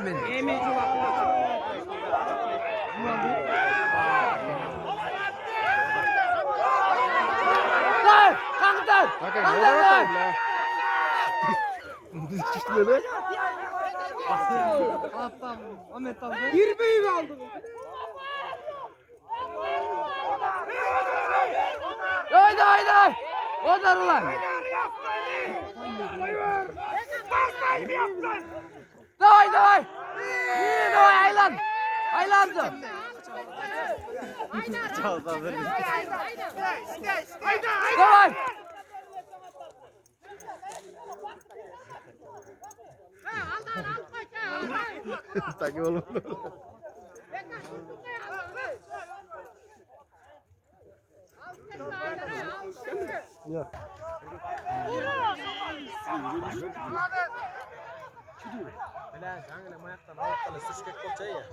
Emin. Emin cevap. Lan! Kalkın! Bakın Kalkın ne lan! yapayım la? Girmeyi mi aldın? Haydi haydi! Odur ulan! Давай, давай! Давай, aylan! Aylandı! Давай! Takip oğlum. Yok. Bilen kanka mayaktan alıp kalı sıçkak koçayı ya.